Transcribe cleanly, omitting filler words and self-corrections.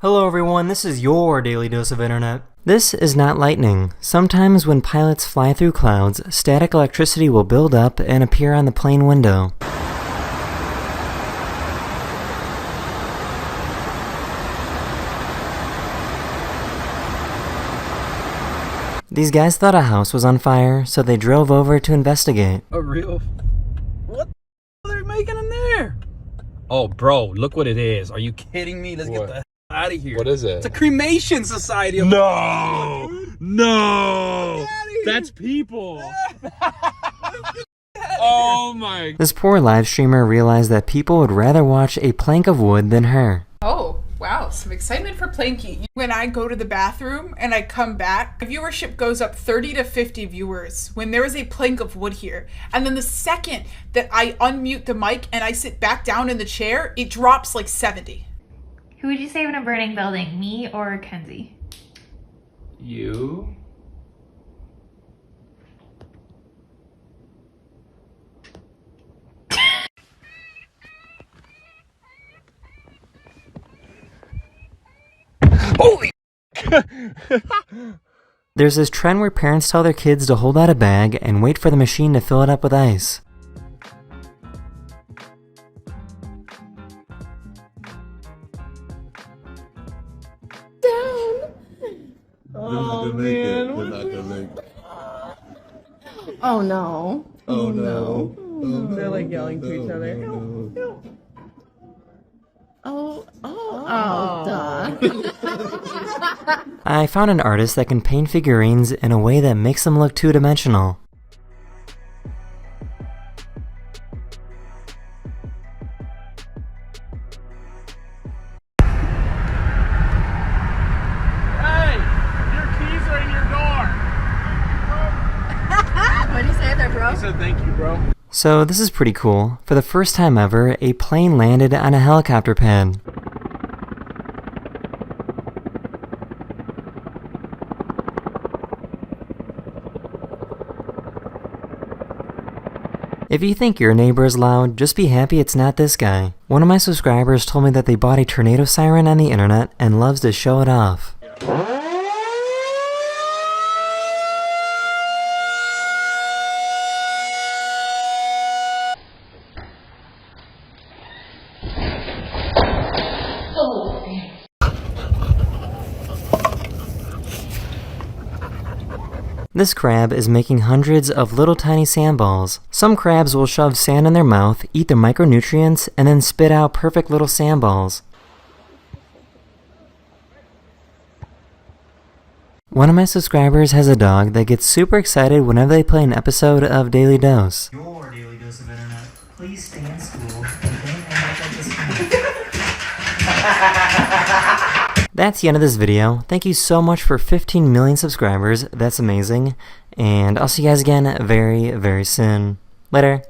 Hello everyone, this is your Daily Dose of Internet. This is not lightning. Sometimes when pilots fly through clouds, static electricity will build up and appear on the plane window. These guys thought a house was on fire, so they drove over to investigate. A real... What the are they making in there? Oh, bro, look what it is. Are you kidding me? Let's get the hell out of here. What is it? It's a cremation society. No! No! That's people! Oh my... This poor live streamer realized that people would rather watch a plank of wood than her. Oh, wow, some excitement for Planky. When I go to the bathroom and I come back, my viewership goes up 30 to 50 viewers when there is a plank of wood here. And then the second that I unmute the mic and I sit back down in the chair, it drops like 70. Who would you save in a burning building, me or Kenzie? You? Holy... There's this trend where parents tell their kids to hold out a bag and wait for the machine to fill it up with ice. Oh man, they're not gonna make it. Oh no. Oh no. They're like yelling to each other. No. No. Oh, duh. I found an artist that can paint figurines in a way that makes them look two-dimensional. What do you say there, bro? I said thank you, bro. So this is pretty cool. For the first time ever, a plane landed on a helicopter pad. If you think your neighbor is loud, just be happy it's not this guy. One of my subscribers told me that they bought a tornado siren on the internet and loves to show it off. This crab is making hundreds of little tiny sandballs. Some crabs will shove sand in their mouth, eat the micronutrients, and then spit out perfect little sandballs. One of my subscribers has a dog that gets super excited whenever they play an episode of Daily Dose. Your Daily Dose of Internet. Please stay in school and don't end up like this guy. That's the end of this video. Thank you so much for 15 million subscribers. That's amazing. And I'll see you guys again very, very soon. Later.